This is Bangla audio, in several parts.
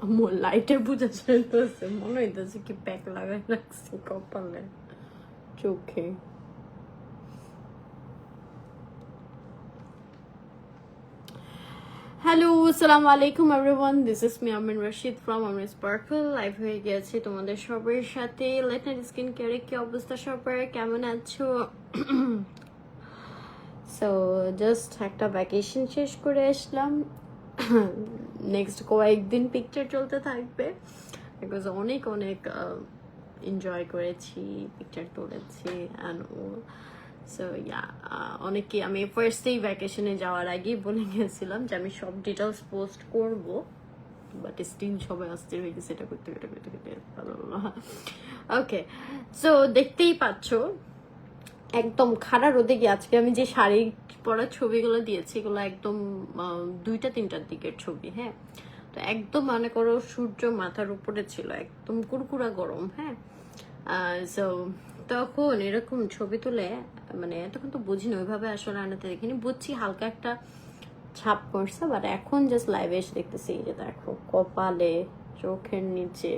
আমার লাইটের বুঝে চলতেছে, মনে হইতেছে কি প্যাক লাগাই রাখছি কপালে চোখে। হ্যালো, আসসালামু আলাইকুম everyone, this is me Amin Rashid from Amin sparkle. Live হয়ে গেছে তোমাদের সবার সাথে। লেটনাইট স্কিন কেয়ারে কি অবস্থা সবার, কেমন আছো? সো জাস্ট একটা ভ্যাকেশন শেষ করে আসলাম। নেক্সট কয়েকদিন পিকচার চলতে থাকবে, বিকজ অনেক অনেক এনজয় করেছি, পিকচার তুলেছি অ্যান্ড সো ইয়া। অনেকে আমি ফার্স্টেই ভ্যাকেশনে যাওয়ার আগেই বলে গেছিলাম যে আমি সব ডিটেলস পোস্ট করব, বাট স্টিল সবাই অস্থির হয়ে গেছে এটা করতে করতে করতে করতে। ওকে, সো দেখতেই পাচ্ছ একদম খাড়া রোদে গিয়ে আজকে আমি যে শাড়ি পরার ছবিগুলো দিয়েছি এগুলো একদম 2টা-3টার দিকের ছবি। হ্যাঁ, তো একদম মনে করো সূর্য মাথার উপরে ছিল, একদম কুরকুরা গরম। হ্যাঁ, সো তখন এরকম ছবি তুলে মানে তখন তো বুঝিনি ওইভাবে, আসলে আনাতে দেখিনি, বুঝছি হালকা একটা ছাপ পড়ছে, বাট এখন জাস্ট লাইভে এসে দেখতেছি যে দেখো কপালে, চোখের নিচে,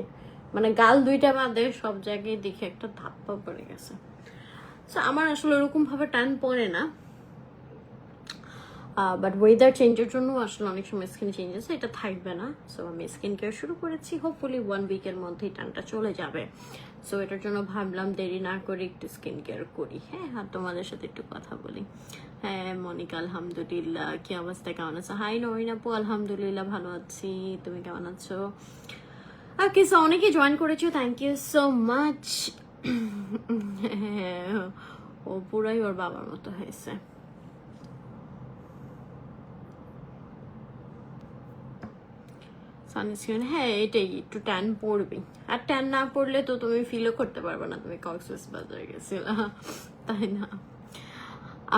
মানে গাল দুইটা বাদে সব জায়গায় দেখে একটা ধাপ্পা পড়ে গেছে। সো আমার আসলে ওরকম ভাবে টান পড়ে না, বাট ওয়েদার চেঞ্জের জন্য আসলে অনেক সময় স্কিন চেঞ্জেস, এটা থাকবে না। সো আমি স্কিন কেয়ার শুরু করেছি, হোপফুলি 1 উইকের মধ্যেই টানটা চলে যাবে। সো এটার জন্য ভাবলাম দেরি না করে একটু স্কিন কেয়ার করি। হ্যাঁ, আর তোমাদের সাথে একটু কথা বলি। হ্যাঁ মনিকা, আলহামদুলিল্লাহ। কি অবস্থা, কেমন আছো? হাই নরিন আপু, আলহামদুলিল্লাহ ভালো আছি, তুমি কেমন আছো? ওকে, সো অনেকে জয়েন করেছো, থ্যাংক ইউ সো মাচ। ও পুরাই ওর বাবার মতো হয়েছে। সানস্ক্রিন, হ্যাঁ এটাই, একটু ট্যান পড়বে, আর ট্যান না পড়লে তো তুমি ফিলও করতে পারবে না তুমি কক্সবাজার গেছিলে, তাই না?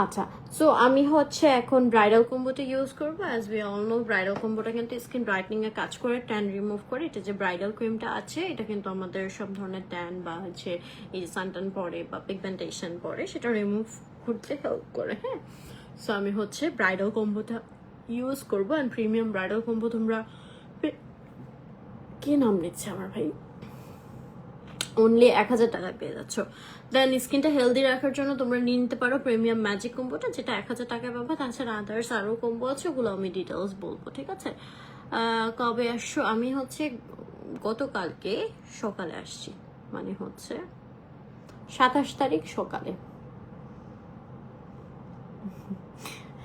আচ্ছা, সো আমি হচ্ছে এখন ব্রাইডাল কম্বোটা ইউজ করবো। As we all know, bridal কম্বোটা কিন্তু স্কিন ব্রাইটনিং এর কাজ করে, ট্যান রিমুভ করে। এটা যে ব্রাইডাল ক্রিমটা আছে এটা কিন্তু আমাদের সব ধরনের ট্যান বা হচ্ছে এই যে সানটান পরে বা পিগমেন্টেশন পরে সেটা রিমুভ করতে হেল্প করে। হ্যাঁ, সো আমি হচ্ছে ব্রাইডাল কম্বোটা ইউজ করবো। অ্যান্ড প্রিমিয়াম ব্রাইডাল কম্বো তোমরা কি নাম নিচ্ছে আমার ভাই, অনলি 1000 টাকা পেয়ে যাচ্ছ। দেন স্কিনটা হেলদি রাখার জন্য তোমরা নিয়ে নিতে পারো প্রিমিয়াম ম্যাজিক কম্বোটা, যেটা 1000 টাকায় পাবো। তাছাড়া আদার্স আরও কম্বো আছে, ওগুলো আমি ডিটেলস বলবো, ঠিক আছে? কবে আসছো? আমি হচ্ছে গতকালকে সকালে আসছি, মানে হচ্ছে 27 তারিখ সকালে।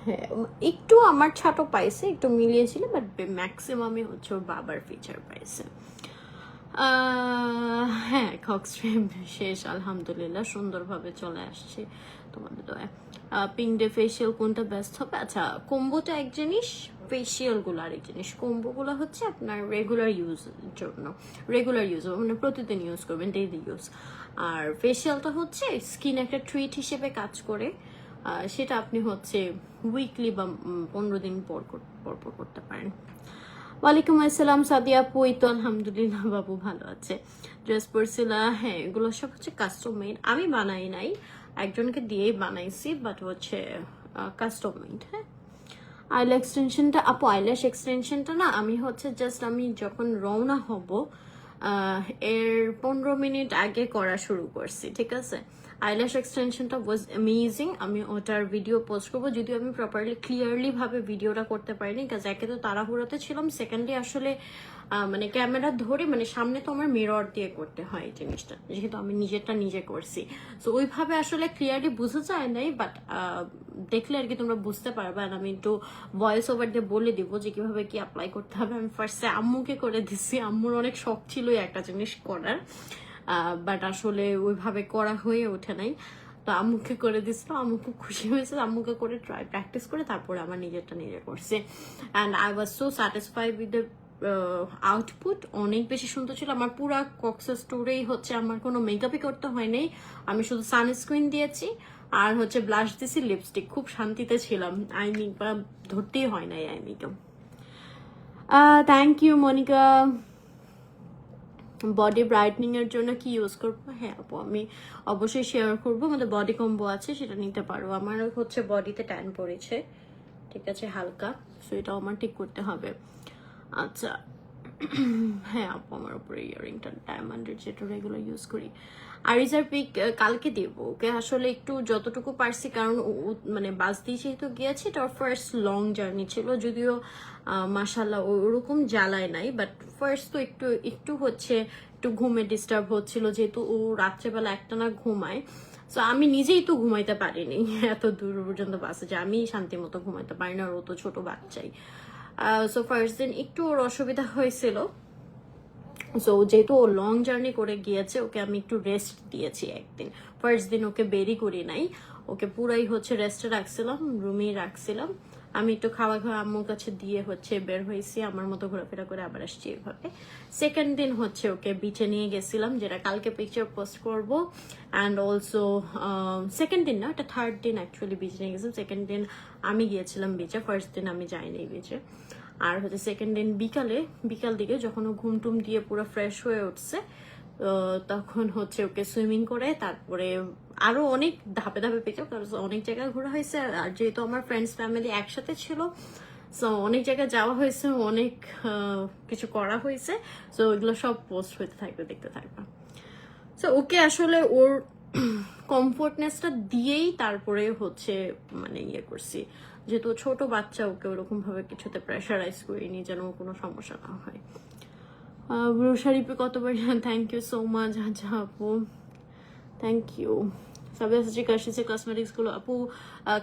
হ্যাঁ, একটু আমার ছাটো পাইছে, একটু মিলিয়েছিল, বাট ম্যাক্সিমামই হচ্ছে ওর বাবার ফিচার পাইছে। হ্যাঁ, কক্সট্রিম শেষ আলহামদুলিল্লাহ, সুন্দরভাবে চলে আসছে তোমাদের দয়া। পিঙ্ক ডে ফেসিয়াল কোনটা বেস্ট হবে? আচ্ছা, কম্বোটা এক জিনিস, ফেসিয়ালগুলো আরেক জিনিস। কম্বোগুলো হচ্ছে আপনার রেগুলার ইউজের জন্য, রেগুলার ইউজ মানে প্রতিদিন ইউজ করবেন, ডেইলি ইউজ। আর ফেসিয়ালটা হচ্ছে স্কিন একটা ট্রিট হিসেবে কাজ করে, সেটা আপনি হচ্ছে উইকলি বা 15 দিন পর পর করতে পারেন। ওয়ালাইকুম আসসালাম সাদিয়া আপু, এই তো আলহামদুলিল্লাহ বাবু ভালো আছে। ড্রেস পরছিলা? হ্যাঁ, এগুলো সব হচ্ছে কাস্টম মেড, আমি বানাই নাই, একজনকে দিয়েই বানাইছি, বাট হচ্ছে কাস্টম মেড। হ্যাঁ, আইল্যাশ এক্সটেনশনটা আপু, আইল্যাশ এক্সটেনশনটা না আমি হচ্ছে জাস্ট আমি যখন রওনা হব এর 15 মিনিট আগে করা শুরু করছি, ঠিক আছে? আইল্যাশ এক্সটেনশনটা ওয়াজ অ্যামেজিং, আমি ওটার ভিডিও পোস্ট করবো, যদিও আমি প্রপারলি ক্লিয়ারলি ভাবে ভিডিওটা করতে পারিনি, কাজ একে তো তাড়াহুড়োতে ছিলাম, সেকেন্ডলি আসলে মানে ক্যামেরা ধরে মানে সামনে তো আমার মিরর দিয়ে করতে হয় এই জিনিসটা, যেহেতু আমি নিজেরটা নিজে করছি, তো ওইভাবে আসলে ক্লিয়ারলি বোঝা যায় নাই, বাট দেখলে আর কি তোমরা বুঝতে পারবে। আর আমি একটু ভয়েস ওভার দিয়ে বলে দিব যে কিভাবে কি অ্যাপ্লাই করতে হবে। আমি ফার্স্টে আম্মুকে করে দিচ্ছি, আম্মুর অনেক শখ ছিল একটা জিনিস করার, বাট আসলে ওইভাবে করা হয়ে ওঠে নাই, তো আম্মুকে করে দিছিল, আম্মু খুব খুশি হয়েছে, আম্মুকে করে প্র্যাকটিস করে তারপরে আমার নিজেরটা নিজে করছে। And I was so satisfied with the output, অনেক বেশি সুন্দর ছিল। আমার পুরো কক্সেস ট্যুরেই হচ্ছে আমার কোনো মেকআপই করতে হয়নি, আমি শুধু সানস্ক্রিন দিয়েছি আর হচ্ছে ব্লাশ দিয়েছি, লিপস্টিক, খুব শান্তিতে ছিলাম, আই মেকআপ ধরতেই হয় নাই eye makeup. Thank you Monica. Body brightening এর জন্য কি ইউজ করবো, হ্যাঁ আপু আমি অবশ্যই শেয়ার করবো। আমাদের বডি কম্বো আছে, সেটা নিতে পারো। আমার হচ্ছে বডিতে ট্যান পড়েছে, ঠিক আছে, হালকা, সো এটাও আমার ঠিক করতে হবে। আচ্ছা হ্যাঁ আপু আমার উপরে ইয়ারিংটা ডায়মন্ডের, যেটা রেগুলার ইউজ করি। আরিজার পিক কালকে দেবো ওকে, আসলে একটু যতটুকু পারছি, কারণ মানে বাস দিয়ে যেহেতু গিয়েছি, এটা ফার্স্ট লং জার্নি ছিল, যদিও মাসাল্লাহ ওরকম জ্বালায় নাই, বাট ফার্স্ট তো একটু একটু হচ্ছে একটু ঘুমে ডিস্টার্ব হচ্ছিল, যেহেতু ও রাত্রেবেলা একটানা ঘুমায়। সো আমি নিজেই তো ঘুমাইতে পারিনি এত দূর পর্যন্ত বাসে, যে আমি শান্তি মতো ঘুমাইতে পারি না, আর ও তো ছোট বাচ্চাই। সো ফার্স্ট দিন একটু ওর অসুবিধা হয়েছিল। সো যেহেতু ও লং জার্নি করে গিয়েছে, ওকে আমি একটু রেস্ট দিয়েছি একদিন। ফার্স্ট দিন ওকে বেরি করি নাই, ওকে পুরাই হচ্ছে রেস্টে রাখছিলাম, রুমেই রাখছিলাম। আমি একটু খাওয়া আম্মুর কাছে দিয়ে হচ্ছে বের হয়েছি, আমার মতো ঘোরাফেরা করে আবার আসছি এভাবে। সেকেন্ড দিন হচ্ছে ওকে বিচে নিয়ে গেছিলাম, যেটা কালকে পিকচার পোস্ট করব। অ্যান্ড অলসো সেকেন্ড দিন না, এটা থার্ড দিন অ্যাকচুয়ালি বিচে নিয়ে গেছিলাম। সেকেন্ড দিন আমি গিয়েছিলাম বিচে, ফার্স্ট দিন আমি যাইনি বিচে। আর হচ্ছে সেকেন্ড দিন বিকাল দিকে যখন ও ঘুম টুম দিয়ে পুরো ফ্রেশ হয়ে উঠছে, তখন হচ্ছে ওকে সুইমিং করে, তারপরে আরো অনেক ধাপে ধাপে পেয়েছে, কারণ অনেক জায়গায় ঘোরা হয়েছে। আর যেহেতু আমার ফ্রেন্ডস ফ্যামিলি একসাথে ছিল, সো অনেক জায়গায় যাওয়া হয়েছে, অনেক কিছু করা হয়েছে। সো এগুলো সব পোস্ট হইতে থাকবে, দেখতে থাকবে। সো ওকে আসলে ওর কমফোর্টনেসটা দিয়েই তারপরে হচ্ছে মানে ইয়ে করছি, যেহেতু ছোট বাচ্চা, ওকে ওরকম ভাবে কিছুতে প্রেশারাইজ করিনি, যেন কোনো সমস্যা না হয়। ব্রোশারিপে কতবার, থ্যাংক ইউ সো মাচ আচ্ছা আপু, থ্যাংক ইউ। সাবিয়া সাচি কাশিসের কসমেটিক্স গুলো আপু,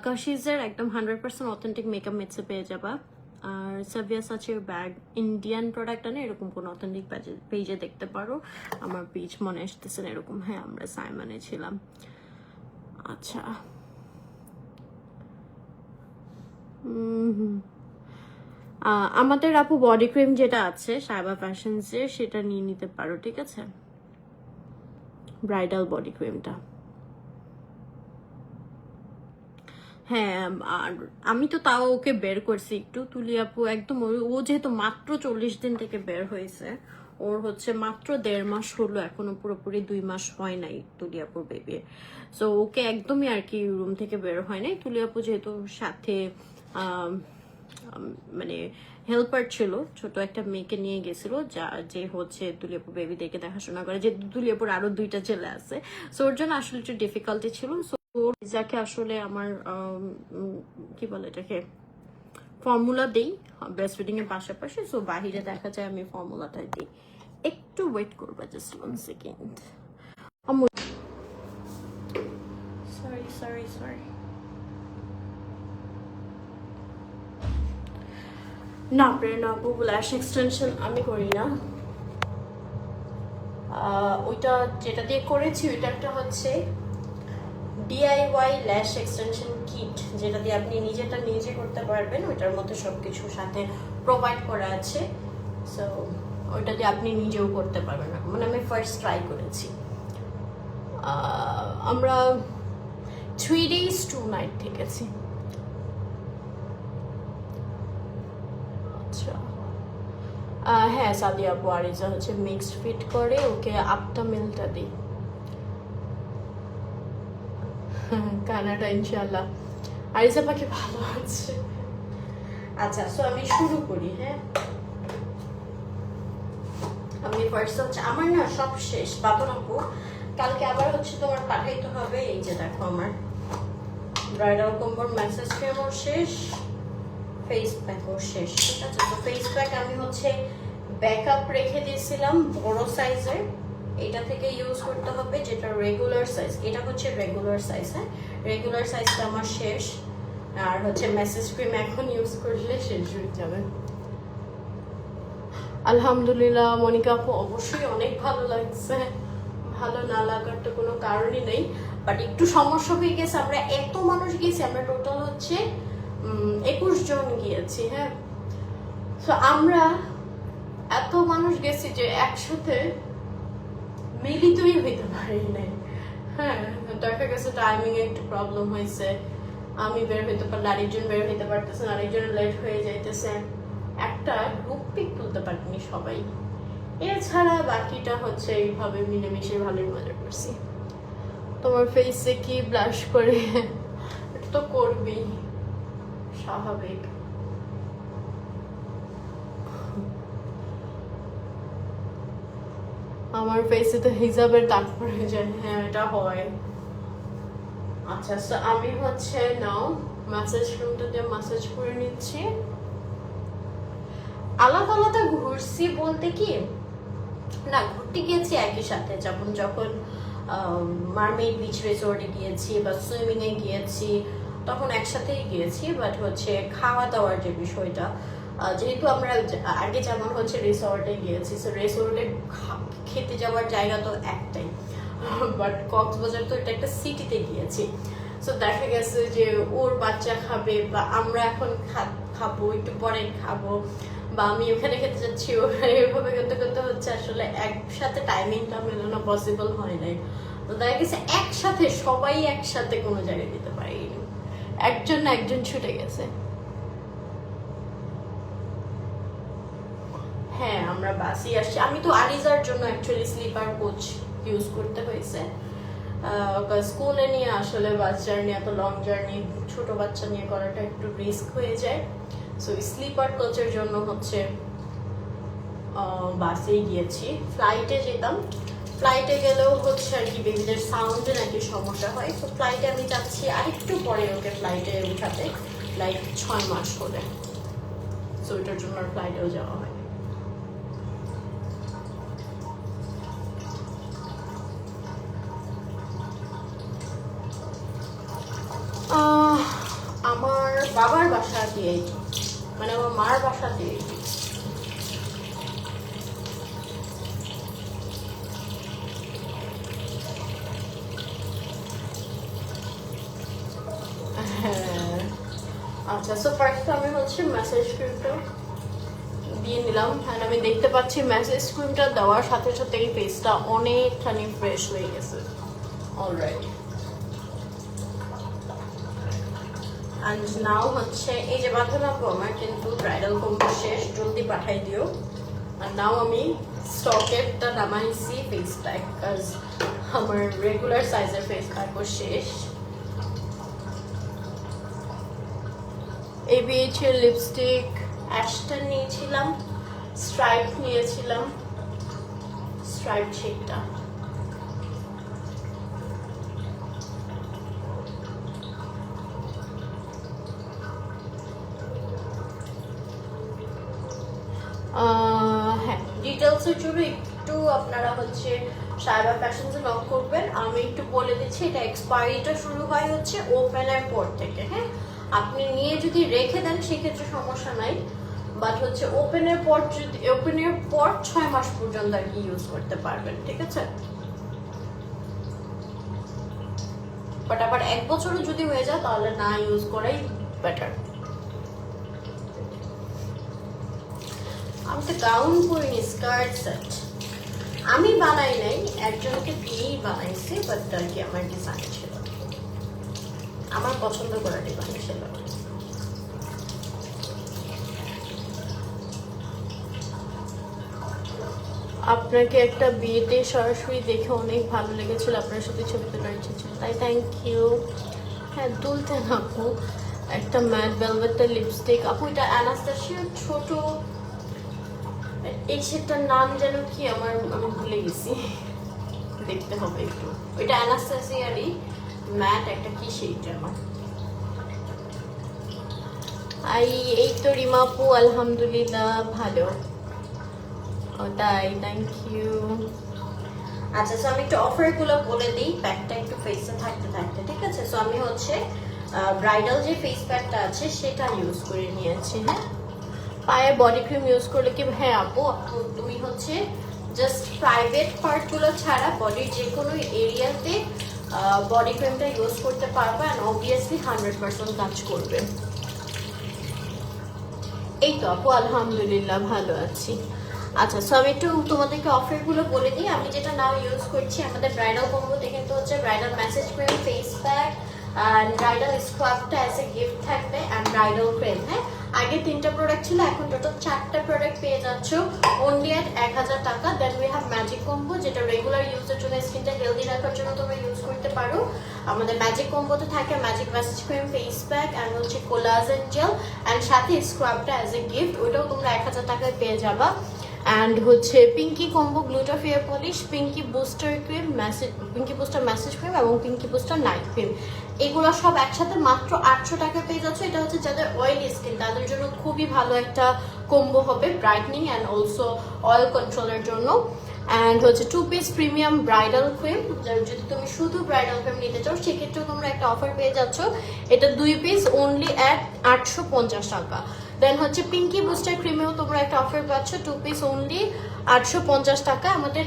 কাশিসের একদম 100% অথেন্টিক মেকআপ মেটসে পেয়ে যাবা। আর সাবিয়া সাচির ব্যাগ ইন্ডিয়ান প্রোডাক্ট আনে, এরকম কোন অথেন্টিক পেজে দেখতে পারো। আমার পেজ মনে আসতেছে না এরকম, হ্যাঁ আমরা সাইমনে ছিলাম। আচ্ছা আমাদের আপু বডি ক্রিম যেটা আছে সাইবা ফ্যাশনসের, সেটা নিয়ে নিতে পারো, ঠিক আছে, ব্রাইডাল বডি ক্রিমটা। হ্যাঁ আর আমি তো তাও ওকে বের করছি একটু, তুলি আপু একদম ও যেহেতু মাত্র 40 দিন থেকে বের হয়েছে, ওর হচ্ছে মাত্র 1.5 মাস হলো, এখনো পুরোপুরি 2 মাস হয় নাই তুলি আপুর বেবি। সো ওকে একদমই আর কি রুম থেকে বের হয় নাই। তুলি আপু যেহেতু সাথে মানে হেল্পার ছিল, ছোট একটা মেয়েকে নিয়ে গেছিল, যে হচ্ছে তুলিয়াপুর বেবি দেখে দেখাশোনা করে, যে তুলিয়াপুর আরো 2টা ছেলে আছে, সো ওর জন্য আসলে একটু ডিফিকাল্টি ছিল। সো যাকে আসলে আমার কি বলে এটাকে ফর্মুলা দেই ব্রেস্ট ফিডিং এর পাশাপাশি, সো বাহিরে দেখা যায় আমি ফর্মুলাটা দিই। একটু ওয়েট করবা, জাস্ট 1 সেকেন্ড। সরি না প্রেরণা আপু, ল্যাশ এক্সটেনশন আমি করি না। ওইটা যেটা দিয়ে করেছি, ওইটা একটা হচ্ছে ডিআইওয়াই ল্যাশ এক্সটেনশন কিট, যেটা দিয়ে আপনি নিজেটা নিজে করতে পারবেন। ওইটার মধ্যে সবকিছু সাথে প্রোভাইড করা আছে, সো ওইটা দিয়ে আপনি নিজেও করতে পারবেন। মানে আমি ফার্স্ট ট্রাই করেছি। আমরা 3 days 2 night থেকেছি। আচ্ছা হ্যাঁ সাদিয়া আপু আরিজা হচ্ছে মিক্সড ফিট করে, ওকে আপটা মিলটা দিই। কানাডা ইনশাল্লাহ, আরিজা পাখি ভালো আছে। আচ্ছা সো আমি শুরু করি। হ্যাঁ আমি ফার্স্ট হচ্ছে আমার না সব শেষ বাবন আপু, কালকে আবার হচ্ছে তোমার পাঠাইতে হবে। এই যে দেখো আমার ব্রাইডাল কম্বোর মেসেজ ক্রিমও শেষ, ফেস প্যাকও শেষ, ঠিক আছে। তো ফেস প্যাক আমি হচ্ছে ব্যাকআপ রেখে দিয়েছিলাম বড় সাইজের, এটা থেকে ইউজ করতে হবে, যেটা রেগুলার সাইজ। এটা হচ্ছে রেগুলার সাইজ, হ্যাঁ রেগুলার সাইজটা আমার শেষ। আর হচ্ছে মেসেজ ক্রিম এখন ইউজ করলে শেষ হয়ে যাবে। আলহামদুলিল্লাহ মনিকা আপু, অবশ্যই অনেক ভালো লাগছে, ভালো না লাগার তো কোনো কারণই নেই, বাট একটু সমস্যা হয়ে গেছে। আমরা এত মানুষ গিয়েছি, আমরা টোটাল হচ্ছে 21 জন গিয়েছি। হ্যাঁ তো আমরা এত মানুষ গেছি যে একসাথে মিলিতই হইতে পারি নাই। হ্যাঁ দেখা গেছে টাইমিং এ একটু প্রবলেম হয়েছে, আমি বের হইতে পারলে আরেকজন বের হইতে পারতেছে, আরেকজন লেট হয়ে যাইতেছে, একটা গ্রুপ পিক তুলতে পারিনি সবাই, এছাড়া বাকিটা হচ্ছে এইভাবে মিলেমিশে ভালোই মজা করছি। তোমার ফেসে কি ব্লাশ করে? এটা তো করবি, স্বাভাবিক। আমার ফেসে তো হিজাবের দাগ পড়ে যায়। হ্যাঁ, এটা হয়। আচ্ছা, তো আমি হচ্ছে নাও ম্যাসাজ ক্রিমটা দিয়ে ম্যাসাজ করে নিচ্ছি। আলাদা আলাদা ঘুরছি বলতে কি না, ঘুরতে গিয়েছি একই সাথে, যখন মারমেড বিচ রিসোর্টে গিয়েছি বা সুইমিং এ গিয়েছি তখন একসাথেই গিয়েছি। বাট হচ্ছে খাওয়া দাওয়ার যে বিষয়টা, যেহেতু আমরা আগে যেমন হচ্ছে রিসোর্টে গিয়েছি, সো রিসোর্টে খেতে যাওয়ার জায়গা তো একটাই, বাট কক্সবাজার তো এটা একটা সিটিতে গিয়েছি। সো দেখা গেছে যে ওর বাচ্চা খাবে বা আমরা এখন খাবো, একটু পরে খাবো, বা আমি ওখানে খেতে যাচ্ছি, এভাবে করতে করতে হচ্ছে আসলে একসাথে টাইমিংটা মেলানো পসিবল হয় নাই। তো দেখা গেছে একসাথে সবাই একসাথে কোনো জায়গায় যেতে পারিনি, একজন না একজন ছুটে গেছে। হ্যাঁ, আমরা বাসে আসছি। আমি তো আরিজার জন্য অ্যাকচুয়ালি স্লিপার কোচ ইউজ করতে হয়েছে, স্কুলে নিয়ে আসলে বাস জার্নি, এত লং জার্নি ছোট বাচ্চা নিয়ে করাটা একটু রিস্ক হয়ে যায়। সো স্লিপার কোচের জন্য হচ্ছে বাসেই গিয়েছি। ফ্লাইটে যেতাম, ফ্লাইটে গেলেও হচ্ছে আর কি বেবিদের সাউন্ডে নাকি সমস্যা হয়। তো ফ্লাইটে আমি যাচ্ছি আরেকটু পরে ওকে ফ্লাইটে উঠাতে, লাইক 6 মাস হলে। সো ওইটার জন্য আর ফ্লাইটেও যাওয়া হয়। আমার বাবার বাসা দিয়েই, মানে আমার মার বাসা দিয়েই। হ্যাঁ, আচ্ছা, সো ফার্স্ট আমি হচ্ছে ম্যাসেজ ক্রিমটা দিয়ে নিলাম। হ্যাঁ, আমি দেখতে পাচ্ছি ম্যাসেজ ক্রিমটা দেওয়ার সাথে সাথে এই ফেসটা অনেকখানি ফ্রেশ হয়ে গেছে অলরেডি। অ্যান্ড নাও হচ্ছে এই যে বাঁধানো আমার কিন্তু ব্রাইডাল কম্বো শেষ, জলদি পাঠাই দিও। আর নাও আমি স্টকেরটা নামাইছি ফেস প্যাক, কাজ আমার রেগুলার সাইজের ফেস প্যাকও শেষ। ABH এর লিপস্টিক অ্যাশটন নিয়েছিলাম, স্ট্রাইপ নিয়েছিলাম, স্ট্রাইপ শেডটা। হ্যাঁ, ডিটেলসের জন্য একটু আপনারা হচ্ছে সাইবার ফ্যাশনসে নক করবেন। আমি একটু বলে দিচ্ছি, এটা এক্সপায়ারিটা শুরু হয় হচ্ছে ওপেনের পর থেকে। হ্যাঁ, আপনি নিয়ে যদি রেখে দেন সেক্ষেত্রে সমস্যা নাই, বাট হচ্ছে ওপেনের পর 6 মাস পর্যন্ত আর কি ইউজ করতে পারবেন, ঠিক আছে? বাট আবার 1 বছরও যদি হয়ে যায় তাহলে না ইউজ করাই বেটার। আমি তো গাউন পরিনি, স্কার্ট সেট আমি বানাই নাই, একজনকে দিয়েই বানাইছি, বাট আর কি আমার ডিজাইন ছিল, আমার পছন্দ করা ডিজাইন ছিল। আপনাকে একটা বিয়েতে সরাসরি দেখে অনেক ভালো লেগেছিল, আপনার সাথে ছবি তোলার ইচ্ছে ছিল, তাই থ্যাংক ইউ। হ্যাঁ, তুলতেন আপু। একটা ম্যাট ভেলভেটের লিপস্টিক আপু, এটা অ্যানাস্তাসিয়ার ছোট, এই সেটার নাম যেন কি আমি ভুলে গেছি, দেখতে হবে একটু। ওইটা অ্যানাস্তাসিয়ারই ম্যাট একটা, কি সেইটা আমার। এই তো রিমাপু, আলহামদুলিল্লাহ ভালো। তাই, থ্যাংক ইউ। আচ্ছা, সো আমি একটু অফারগুলো বলে দিই, প্যাকটা একটু ফেসে থাকতে থাকতে, ঠিক আছে? সো আমি হচ্ছে ব্রাইডাল যে ফেস প্যাকটা আছে সেটা ইউজ করে নিয়েছি। হ্যাঁ, পায়ে বডি ক্রিম ইউজ করলে কি, হ্যাঁ আপু তুমি হচ্ছে জাস্ট প্রাইভেট পার্টগুলো ছাড়া বডির যে কোনো এরিয়াতে বডি ক্রিমটা ইউজ করতে পারবে, অ্যান্ড অবভিয়াসলি 100% কাজ করবে। এই তো আপু, আলহামদুলিল্লাহ ভালো আছি। আচ্ছা, সো আমি একটু তোমাদেরকে অফারগুলো বলে দিই। আমি যেটা নাও ইউজ করছি আমাদের ব্রাইডাল কম্বোতে কিন্তু হচ্ছে bridal massage cream, face pack, and bridal স্ক্রাবটা অ্যাজ এ গিফট থাকবে অ্যান্ড ব্রাইডাল ক্রিম। হ্যাঁ, আগে 3টা প্রোডাক্ট ছিল, এখন টোটাল 4টা প্রোডাক্ট পেয়ে যাচ্ছ অনলি অ্যাট 1000 টাকা। Then we have magic combo, যেটা রেগুলার ইউজের জন্য, স্কিনটা হেলদি রাখার জন্য তোমরা ইউজ করতে পারো। আমাদের ম্যাজিক কম্বোতে থাকে magic message cream, face pack and হচ্ছে কোলাজেন জেল অ্যান্ড সাথে স্ক্রাবটা অ্যাজ এ গিফট, ওইটাও তোমরা 1000 টাকায় পেয়ে যাবা। অ্যান্ড হচ্ছে পিঙ্কি কম্বো গ্লুটাফিয়ার polish, Pinky booster cream, Pinky booster massage cream এবং পিঙ্কি বুস্টার নাইট ক্রিম, এগুলো সব একসাথে মাত্র 800 টাকা পেয়ে যাচ্ছে। এটা হচ্ছে যাদের অয়েলি স্কিন তাদের জন্য খুবই ভালো একটা কম্বো হবে, ব্রাইটনিং অ্যান্ড অলসো অয়েল কন্ট্রোলের জন্য। অ্যান্ড হচ্ছে 2 পিস প্রিমিয়াম ব্রাইডাল ক্রিম, যদি তুমি শুধু ব্রাইডাল ক্রিম নিতে চাও সেক্ষেত্রেও তোমরা একটা অফার পেয়ে যাচ্ছ, এটা 2 পিস অনলি অ্যাট 850 টাকা। দেন হচ্ছে পিঙ্কি বুস্টার ক্রিমেও তোমরা একটা অফার পাচ্ছ, 2 পিস অনলি 850 টাকা। আমাদের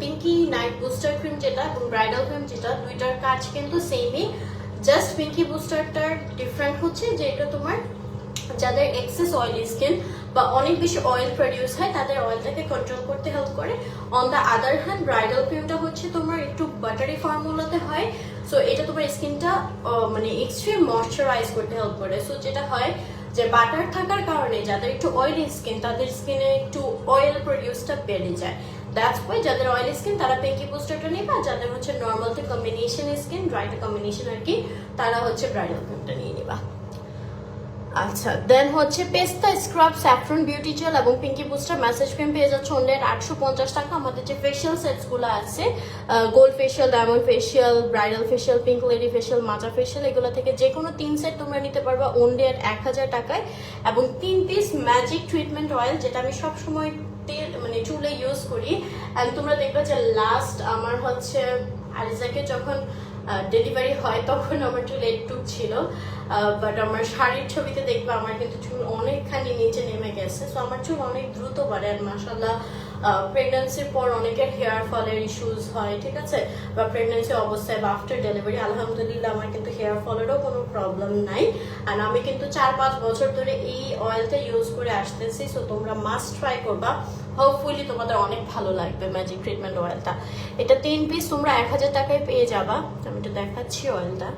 পিঙ্কি নাইট বুস্টার ক্রিম যেটা এবং ব্রাইডাল ক্রিম যেটা, দুইটার কাজ কিন্তু সেমই, জাস্ট পিঙ্কি বুস্টারটার ডিফারেন্ট হচ্ছে যে এটা তোমার যাদের এক্সেস অয়েলি স্কিন বা অনেক বেশি অয়েল প্রডিউস হয় তাদের অয়েলটাকে কন্ট্রোল করতে হেল্প করে। On the other hand bridal ক্রিমটা হচ্ছে তোমার একটু বাটারি ফর্মুলাতে হয়, সো এটা তোমার স্কিনটা মানে এক্সট্রিম ময়শ্চারাইজ করতে হেল্প করে। সো যেটা হয় যে বাটার থাকার কারণে যাদের একটু অয়েলি স্কিন তাদের স্কিনে একটু অয়েল প্রডিউসটা বেড়ে যায়। দ্যাটস ওয়াই যাদের অয়েলি স্কিন তারা পিঙ্কি বুস্টারটা নেবে, আর যাদের হচ্ছে normal to combination skin, dry to combination আর কি, তারা হচ্ছে ব্রাইডাল ক্রিমটা নিয়ে নেবা। আচ্ছা, দেন হচ্ছে পেস্তা স্ক্রাব, স্যাফরন বিউটি জেল এবং পিঙ্কি বুস্টার ম্যাসেজ ক্রিম পেয়ে যাচ্ছে অনলি 850 টাকা। আমাদের যে ফেশিয়াল সেটসগুলো আছে, gold facial, diamond facial, bridal facial, pink lady facial, মাচা ফেশিয়াল, এগুলো থেকে যে কোনো 3 সেট তোমরা নিতে পারবা অনলি অ্যাট 1000 টাকায়। এবং 3 পিস ম্যাজিক ট্রিটমেন্ট অয়েল, যেটা আমি সবসময় তেল মানে চুলে ইউজ করি। অ্যান্ড তোমরা দেখবে যে লাস্ট আমার হচ্ছে আরিজাকে যখন ডেলিভারি হয় তখন আমার চুল একটু ছিল, বাট আমার শাড়ির ছবিতে দেখবে আমার কিন্তু চুল অনেকখানি নিচে নেমে গেছে। সো আমার চুল অনেক দ্রুত বাড়ে, আর মাশাআল্লাহ প্রেগন্যান্সির পর অনেকের হেয়ার ফলের ইস্যুস হয়, ঠিক আছে, বা প্রেগন্যান্সি অবস্থায় বা আফটার ডেলিভারি। আলহামদুলিল্লাহ আমার কিন্তু হেয়ার ফলেরও কোনো প্রবলেম নাই, আর আমি কিন্তু 4-5 বছর ধরে এই অয়েলটা ইউজ করে আসতেছি। সো তোমরা মাস্ট ট্রাই করবা, হোপফুলি তোমাদের অনেক ভালো লাগবে ম্যাজিক ট্রিটমেন্ট অয়েলটা। এটা 3 পিস তোমরা 1000 টাকায় পেয়ে যাবা। আমি একটু দেখাচ্ছি অয়েলটা,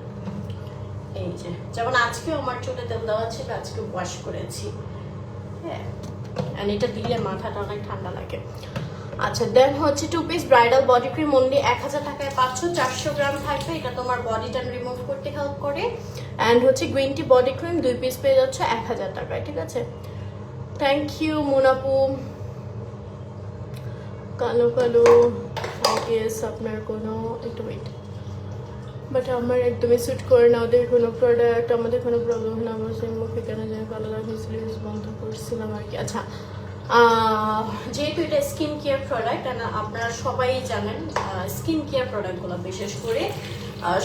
এই যে যেমন আজকেও আমার চুলে তেল দেওয়া ছিল, আজকে ওয়াশ করেছি। হ্যাঁ, আর এটা দিলে মাথাটা অনেক ঠান্ডা লাগে। আচ্ছা, দেন হচ্ছে 2 piece bridal body cream only 1000 টাকায় পাচ্ছ, 400 গ্রাম থাকবে, এটা তোমার বডি টান রিমুভ করতে হেল্প করে। অ্যান্ড হচ্ছে green tea body cream 2 piece পেয়ে যাচ্ছে 1000 টাকায়, ঠিক আছে। থ্যাংক ইউ মুনাপু। কালো কালো গেস আপনার কোনো একটু ওয়েট, বাট আমার একদমই স্যুট করে না ওদের কোনো প্রোডাক্ট, আমাদের কোনো প্রবলেম না, আমার সেই মুখে কেন যেন কালো লাগছিল, ইউজ বন্ধ করছিলাম আর কি। আচ্ছা, যেহেতু এটা স্কিন কেয়ার প্রোডাক্ট, আপনারা সবাই জানেন স্কিন কেয়ার প্রোডাক্টগুলো বিশেষ করে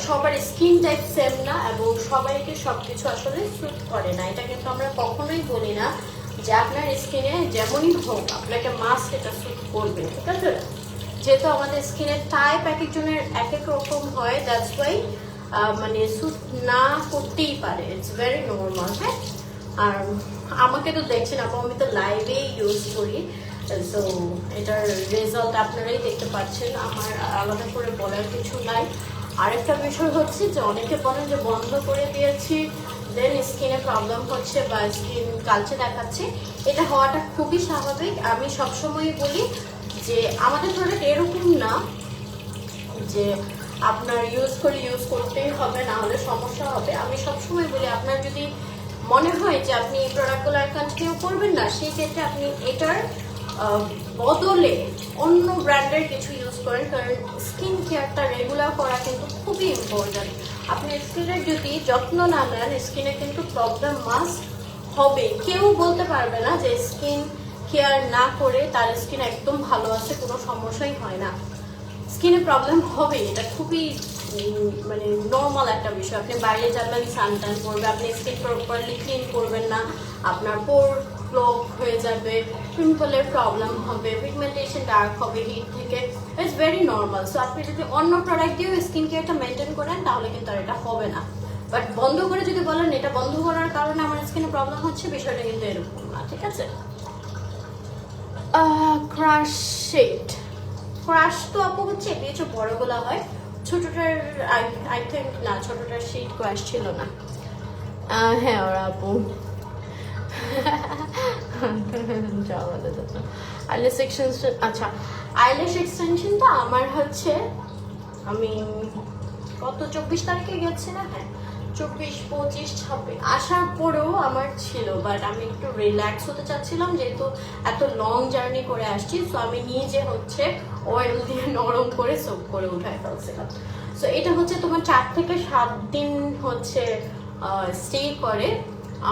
সবার স্কিন টাইপ সেম না এবং সবাইকে সবকিছু আসলে স্যুট করে না। এটা কিন্তু আমরা কখনোই বলি না যে আপনার স্কিনে যেমনই হোক আপনাকে মাস্ক এটা স্যুট করবে, ঠিক আছে। যেহেতু আমাদের স্কিনের টাইপ এক একজনের এক এক রকম হয়, দ্যাটস ওয়াই মানে স্যুট না করতেই পারে, ইটস ভেরি নর্মাল। হ্যাঁ, আর আমাকে তো দেখছেন আপু, আমি তো লাইভেই ইউজ করি, সো এটার রেজাল্ট আপনারাই দেখতে পাচ্ছেন, আমার আলাদা করে বলার কিছু নাই। আরেকটা বিষয় হচ্ছে যে অনেকে বলেন যে বন্ধ করে দিয়েছি দেন স্কিনে প্রবলেম হচ্ছে বা স্কিন কালচে দেখাচ্ছে, এটা হওয়াটা খুবই স্বাভাবিক। আমি সবসময় বলি যে আমাদের প্রোডাক্ট এরকম না যে আপনার ইউজ করতেই হবে, না হলে সমস্যা হবে। আমি সবসময় বলি আপনার যদি মনে হয় যে আপনি এই প্রোডাক্টগুলো আর কন্টিনিউ করবেন না, সেই ক্ষেত্রে আপনি এটার বদলে অন্য ব্র্যান্ডের কিছু ইউজ করেন, কারণ স্কিন কেয়ারটা রেগুলার করা কিন্তু খুবই ইম্পর্টেন্ট। আপনি স্কিনের যদি যত্ন না নেন স্কিনে কিন্তু প্রবলেম মাস্ট হবে। কেউ বলতে পারবে না যে স্কিন কেয়ার না করে তার স্কিন একদম ভালো আছে, কোনো সমস্যাই হয় না। স্কিনে প্রবলেম হবে, এটা খুবই মানে নর্মাল একটা বিষয়। আপনি বাইরে যাবেন, সানটান করবে, আপনি স্কিন প্রপারলি ক্লিন করবেন না, আপনার পোর ব্লক হয়ে যাবে, পিম্পলের প্রবলেম হবে, পিগমেন্টেশন ডার্ক হবে হিট থেকে, ইটস ভেরি নর্মাল। সো আপনি যদি অন্য প্রোডাক্ট দিয়েও স্কিন কেয়ারটা মেনটেন করেন তাহলে কিন্তু আর এটা হবে না। বাট বন্ধ করে যদি বলেন এটা বন্ধ করার কারণে আমার স্কিনে প্রবলেম হচ্ছে, বিষয়টা কিন্তু এরকম না, ঠিক আছে। ক্রাশ শেড, ক্রাশ তো আপু হচ্ছে এটি হচ্ছে বড়গুলা হয়, ছোটটার আই থিঙ্ক না, ছোটটার সিট কোয়াশ ছিল না। হ্যাঁ ওরা আপু আইলেশ এক্সটেনশন, আচ্ছা আইলেশ এক্সটেনশনটা আমার হচ্ছে আমি কত 24 তারিখে গেছি না, হ্যাঁ 24, 25, 26 আসার পরেও আমার ছিল, বাট আমি একটু রিল্যাক্স হতে চাচ্ছিলাম যেহেতু এত লং জার্নি করে আসছি। সো আমি নিজে হচ্ছে অয়েল দিয়ে নরম করে সোপ করে উঠাই ফেলছিলাম। সো এটা হচ্ছে তোমার 4 থেকে 7 দিন হচ্ছে স্টে করে,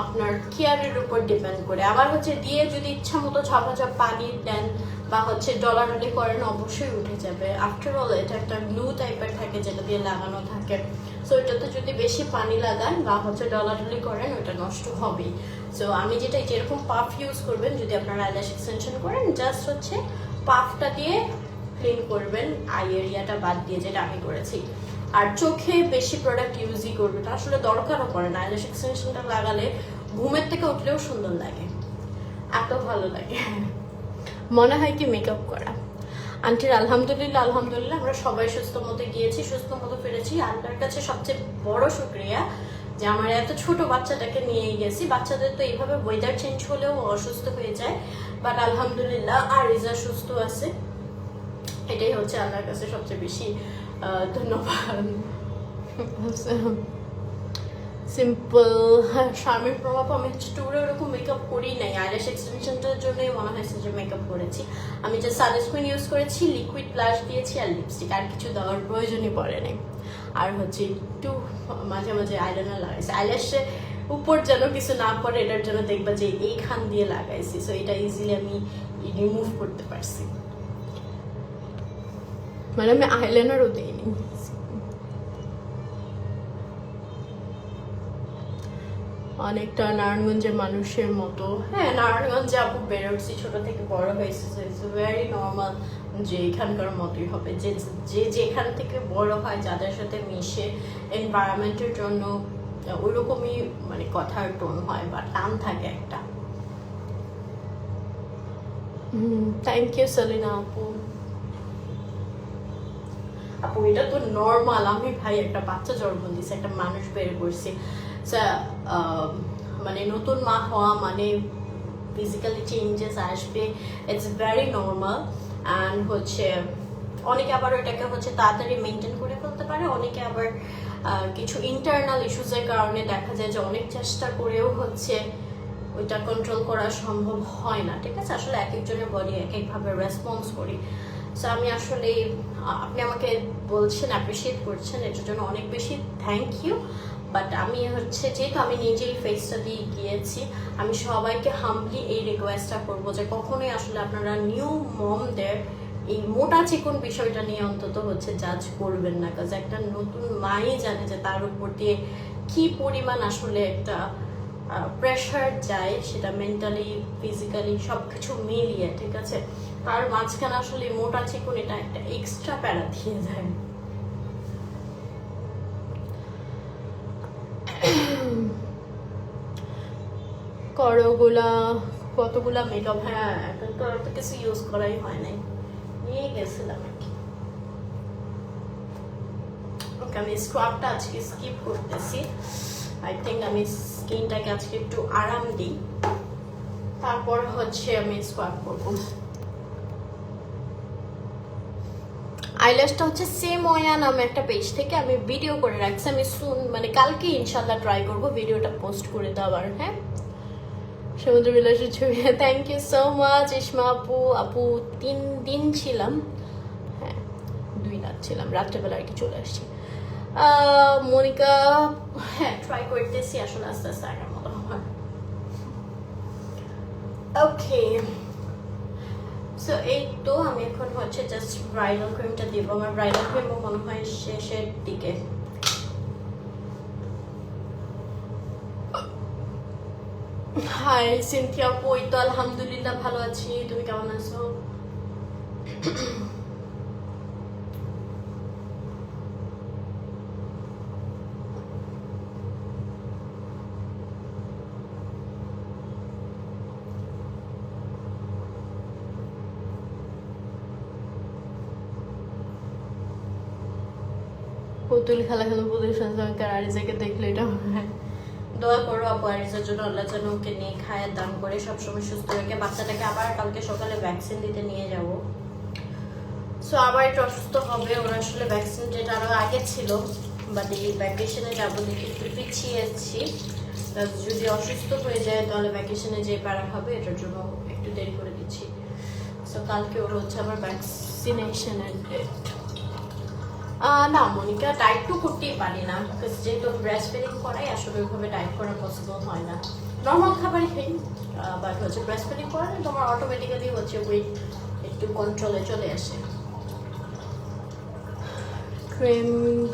আপনার কেয়ারের উপর ডিপেন্ড করে। আবার হচ্ছে দিয়ে যদি ইচ্ছা মতো ঝাপঝাপ পানি দেন বা হচ্ছে ডলাডলি করেন অবশ্যই উঠে যাবে। আফটার অল এটা একটা গ্লু টাইপের থাকে যেটা দিয়ে লাগানো থাকে। সো এটাতে যদি বেশি পানি লাগান বা হচ্ছে ডলাডলি করেন ওটা নষ্ট হবেই। সো আমি যেরকম পাফ ইউজ করবেন যদি আপনারা আইল্যাশ এক্সটেনশন করেন, জাস্ট হচ্ছে পাফটা দিয়ে ক্লিন করবেন আই এরিয়াটা বাদ দিয়ে, যেটা আমি করেছি। আর চোখে বেশি প্রোডাক্ট ইউজই করবে না, আসলে দরকারও পড়ে না। আইল্যাশ এক্সটেনশনটা লাগালে ঘুমের থেকে উঠলেও সুন্দর লাগে, এত ভালো লাগে, মনে হয় কি মেকআপ করা। আন্টির আলহামদুলিল্লাহ আলহামদুলিল্লাহ আমরা সবাই সুস্থ মতো গিয়েছি, সুস্থ মতো ফিরেছি। আল্লাহর কাছে সবচেয়ে বড় শুকরিয়া যে আমার এত ছোট বাচ্চাটাকে নিয়ে গেছি। বাচ্চাদের তো এইভাবে ওয়েদার চেঞ্জ হলেও অসুস্থ হয়ে যায়, বাট আলহামদুলিল্লাহ আর রিজা সুস্থ আছে, এটাই হচ্ছে আল্লাহর কাছে সবচেয়ে বেশি ধন্যবাদ। সিম্পল শারমিন প্রভাব, আমি টুরে ওরকম মেকআপ করি নাই, আইল্যাশ এক্সটেনশনটার জন্যই মনে হয়েছে যে মেকআপ করেছি। আমি যে সানস্ক্রিন ইউজ করেছি, লিকুইড ব্লাশ দিয়েছি আর লিপস্টিক, আর কিছু দেওয়ার প্রয়োজনই পড়ে নাই। আর হচ্ছে একটু মাঝে মাঝে আইলাইনার লাগাইছি, আইল্যাশে উপর যেন কিছু না পড়ে এটার জন্য দেখবা যে এইখান দিয়ে লাগাইছি। সো এটা ইজিলি আমি রিমুভ করতে পারছি, মানে আমি আইলাইনারও দিইনি। অনেকটা নারায়ণগঞ্জের মানুষের মতো। হ্যাঁ নারায়ণগঞ্জে আপু বেড়ে উঠছি, ছোট থেকে বড় হয়েছে, ইটস ভেরি নর্মাল যে এখানকার মতোই হবে। যে যেখান থেকে বড় হয়, যাদের সাথে মিশে, এনভায়রনমেন্টের জন্য ওইরকমই মানে কথার টোন হয় বা টান থাকে একটা। থ্যাংক ইউ সেলিনা আপু। আপু এটা তো নর্মাল, আমি ভাই একটা বাচ্চা জন্ম দিছি, একটা মানুষ বের করছি, মানে নতুন মা হওয়া মানে ফিজিক্যালি চেঞ্জেস আসবে, ইটস ভেরি নর্মাল। অ্যান্ড হচ্ছে অনেকে আবার ওইটাকে হচ্ছে তাড়াতাড়ি মেনটেন করে ফেলতে পারে, অনেকে আবার কিছু ইন্টারনাল ইস্যুসের কারণে দেখা যায় যে অনেক চেষ্টা করেও হচ্ছে ওইটা কন্ট্রোল করা সম্ভব হয় না। ঠিক আছে, আসলে এক একজনের বডি এক একভাবে রেসপন্স করি। সো আমি আসলে আপনি আমাকে বলছেন, অ্যাপ্রিসিয়েট করছেন, এটার জন্য অনেক বেশি থ্যাংক ইউ। বাট আমি হচ্ছে যেহেতু আমি নিজেই ফেসটা দিয়ে গিয়েছি, আমি সবাইকে হাম্বলি এই রিকোয়েস্টটা করবো যে কখনোই আসলে আপনারা নিউ মমদের এই মোটা চিকন বিষয়টা নিয়ে অন্তত হচ্ছে জাজ করবেন না। কাজ একটা নতুন মাই জানে যে তার উপর দিয়ে কি পরিমাণ আসলে একটা প্রেশার যায়, সেটা মেন্টালি ফিজিক্যালি সব কিছু মিলিয়ে। ঠিক আছে, তার মাঝখানে আসলে মোটা চিকন এটা একটা এক্সট্রা প্যারা দিয়ে যায়। কতগুলা মেকআপ, হ্যাঁ এখন তো আর তো কিছু ইউজ করাই হয় নাই, নিয়ে গেছিলাম আর কি। ওকে, আমি স্ক্রাবটা আজকে স্কিপ করতেছি। আই থিঙ্ক আমি স্কিনটাকে আজকে একটু আরাম দিই, তারপর হচ্ছে আমি স্ক্রাব করবো। আইল্যাশটা হচ্ছে সেম ওয়া নামে একটা পেজ থেকে আমি ভিডিও করে রাখছি, আমি সুন মানে কালকে ইনশাল্লাহ ট্রাই করবো ভিডিওটা পোস্ট করে দেওয়ার। হ্যাঁ, সমুদ্র বিলাসের ছবি, থ্যাংক ইউ সো মাচ ইসমা আপু। আপু 3 দিন ছিলাম, হ্যাঁ 2 রাত ছিলাম, রাত্রেবেলা আর কি চলে আসছি। মনিকা, হ্যাঁ ট্রাই করতেছি আসলে আস্তে আস্তে আগের মতো হয়। ওকে, সো এই তো আমি এখন হচ্ছে জাস্ট ব্রাইডাল ক্রিমটা দিব। আমার ব্রাইডাল ক্রিমও মনে হয় শেষের দিকে। হাই সিনথিয়া আপু, এই তো আলহামদুলিল্লাহ ভালো আছি, তুমি কেমন আছো? পুতুল খেলা খেলা পুতুল সঞ্চয়কার আরিজাকে দেখলে এটা হয়। দোয়া করো আপু আরিজার জন্য, আল্লাহ যেন ওকে নিয়ে খায় দান করে সবসময় সুস্থ রেখে। বাচ্চাটাকে আবার কালকে সকালে ভ্যাকসিন দিতে নিয়ে যাব। সো আবার একটু অসুস্থ হবে। ওরা আসলে ভ্যাকসিন যেটা আরো আগে ছিল, বাট এই ভ্যাকেশনে যাবো দেখে একটু পিছিয়েছি। যদি অসুস্থ হয়ে যায় তাহলে ভ্যাকেশনে যে পারা হবে, এটার জন্য একটু দেরি করে দিচ্ছি। সো কালকে ওর হচ্ছে আমার ভ্যাকসিনেশনের ডেট। না মনিকা, ডায়েট তো করতেই পারি না, যেহেতু ব্রেস্ট ফিডিং করাই আসলে ওইভাবে ডায়েট করা পসিবল হয় না। নর্মাল খাবারই খাই, বাট হচ্ছে ব্রেস্ট ফিডিং করালে তোমার অটোমেটিক্যালি হচ্ছে ওয়েট একটু কন্ট্রোলে চলে আসে। ক্রিম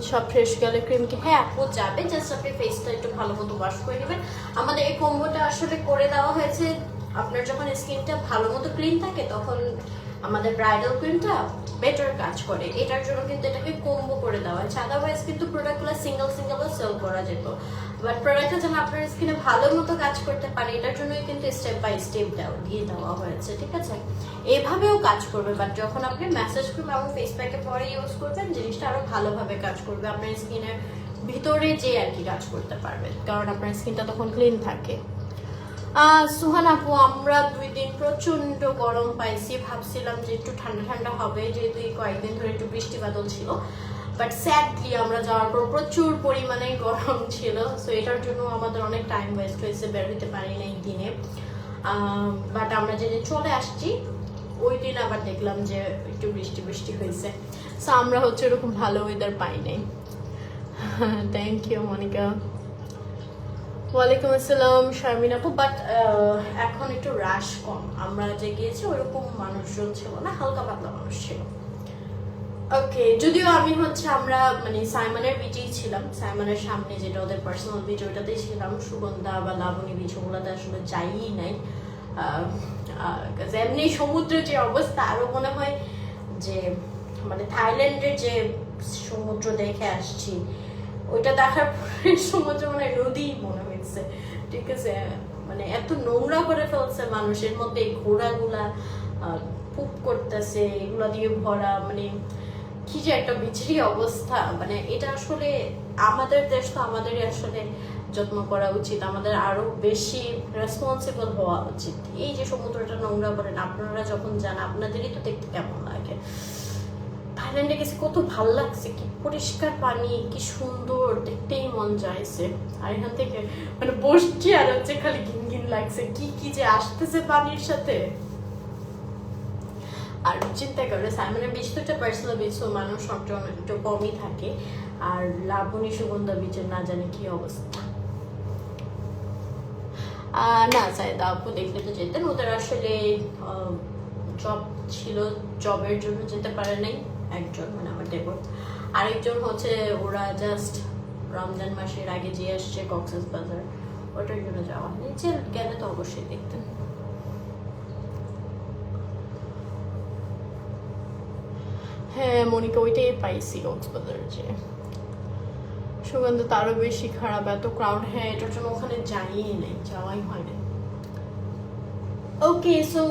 সব ফ্রেশ গেলে ক্রিম কি? হ্যাঁ আপু যাবে, জাস্ট আপনি ফেসটা একটু ভালো মতো ওয়াশ করে নেবেন। আমাদের এই কম্বোটা আসলে করে দেওয়া হয়েছে, আপনার যখন স্কিনটা ভালো মতো ক্লিন থাকে তখন আমাদের ব্রাইডাল ক্রিমটা বেটার কাজ করে। এটার জন্য কিন্তু এটাকে কম্বো করে দেওয়া হয়েছে। আদারওয়াইজ কিন্তু প্রোডাক্টগুলো সিঙ্গেল সিঙ্গেলও সেল করা যেত, বাট প্রোডাক্টটা যেন আপনার স্কিনে ভালো মতো কাজ করতে পারে এটার জন্যই কিন্তু স্টেপ বাই স্টেপ দিয়ে দেওয়া হয়েছে, ঠিক আছে? এভাবেও কাজ করবে, বাট যখন আপনি ম্যাসেজ ক্রিম এবং ফেস প্যাকের পরে ইউজ করবেন জিনিসটা আরো ভালোভাবে কাজ করবে, আপনার স্কিনের ভিতরে যে আর কি কাজ করতে পারবে, কারণ আপনার স্কিনটা তখন ক্লিন থাকে। সুহান আপু, আমরা 2 দিন প্রচন্ড গরম পাইছি, ভাবছিলাম যে একটু ঠান্ডা ঠান্ডা হবে, যেহেতু এই কয়েকদিন ধরে একটু বৃষ্টি বাদল ছিল, বাট স্যাডলি আমরা যাওয়ার পর প্রচুর পরিমাণে গরম ছিল। সো এটার জন্য আমাদের অনেক টাইম ওয়েস্ট হয়েছে, বের হতে পারি না এই দিনে। বাট আমরা যেদিন চলে আসছি ওই দিন আবার দেখলাম যে একটু বৃষ্টি বৃষ্টি হয়েছে। সো আমরা হচ্ছে এরকম ভালো ওয়েদার পাই নাই। Thank you Monica. ওয়ালাইকুম আসসালাম শারমিন আপু, বাট এখন একটু রাশ কম, আমরা যে গিয়েছি ওরকম মানুষজন ছিল না, হালকা পাতলা মানুষ ছিল। ওকে, যদিও আমি হচ্ছে আমরা মানে সাইমনের বিচেই ছিলাম, সাইমনের সামনে যেটা ওদের পার্সোনাল বিচ ওইটাতেই ছিলাম। সুগন্ধা বা লাবণী বিচ ওগুলোতে আসলে যাইই নাই। এমনি সমুদ্রের যে অবস্থা, আরো মনে হয় যে মানে থাইল্যান্ডের যে সমুদ্র দেখে আসছি ওইটা দেখার পরে সমুদ্র মানে নদী মনে হয়েছে, ঠিক আছে? মানে এত নোংরা করে ফেলছে মানুষের মধ্যে, ঘোড়াগুলা পুপ করতেছে, এগুলা দিয়ে ভরা, মানে কি যে একটা বিচ্ছিরি অবস্থা। মানে এটা আসলে আমাদের দেশ, তো আমাদেরই আসলে যত্ন করা উচিত, আমাদের আরো বেশি রেসপন্সিবল হওয়া উচিত। এই যে সমুদ্রটা নোংরা করেন, আপনারা যখন যান আপনাদেরই তো দেখতে কেমন লাগে। থাইল্যান্ডে গেছে, কত ভাল লাগছে, কি পরিষ্কার পানি, কি সুন্দর, দেখতেই মন চাইছে। আর এখান থেকে মানে বসছি আর হচ্ছে খালি ঘিন ঘিন লাগছে, কি কি যে আসতেছে পানির সাথে। আর চিন্তা করে সাইমনের বিচ তো একটা পার্সোনাল বিচ, তো মানুষ একটু কমই থাকে। আর লাবণী সুগন্ধা বিচের না জানি কি অবস্থা। না সাইদা আপু দেখলে তো যেতেন, ওদের আসলে জব ছিল, জবের জন্য যেতে পারে নাই একজন, মানে আমার দেবর। আরেকজন হচ্ছে ওরা জাস্ট রমজান মাসের আগে যে আসছে কক্সবাজার, ওটার জন্য যাওয়া হয়নি। যে গেলে তো অবশ্যই দেখতেন। হ্যাঁ মনিকা, ওইটাই পাইছি কক্সবাজার যে সুগন্ধ তারও বেশি খারাপ, এত ক্রাউড। হ্যাঁ এটার জন্য ওখানে যাইই নাই, যাওয়াই হয় না। Okay, so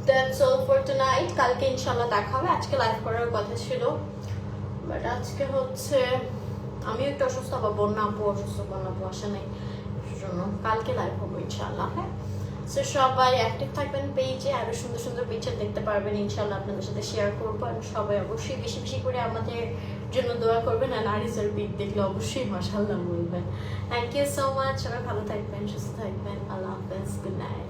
that's all for tonight. কালকে ইনশাল্লাহ দেখা হবে। আজকে লাইভ করার কথা ছিল, বাট আজকে হচ্ছে আমি একটু অসুস্থ, বা বন্যা আপু অসুস্থ, বন্যা আপু আসে নাই, জন্য কালকে লাইভ হবো ইনশাল্লাহ। হ্যাঁ, সো সবাই অ্যাক্টিভ থাকবেন পেজে, আরো সুন্দর সুন্দর পিকচার দেখতে পারবেন ইনশাল্লাহ, আপনাদের সাথে শেয়ার করবো। আর সবাই অবশ্যই বেশি বেশি করে আমাদের জন্য দোয়া করবেন, আর নারিসের পিক দেখলে অবশ্যই মাশাআল্লাহ বলবেন। থ্যাংক ইউ সো মাচ, সবাই ভালো থাকবেন, সুস্থ থাকবেন, আল্লাহ হাফেজ, গুড নাইট।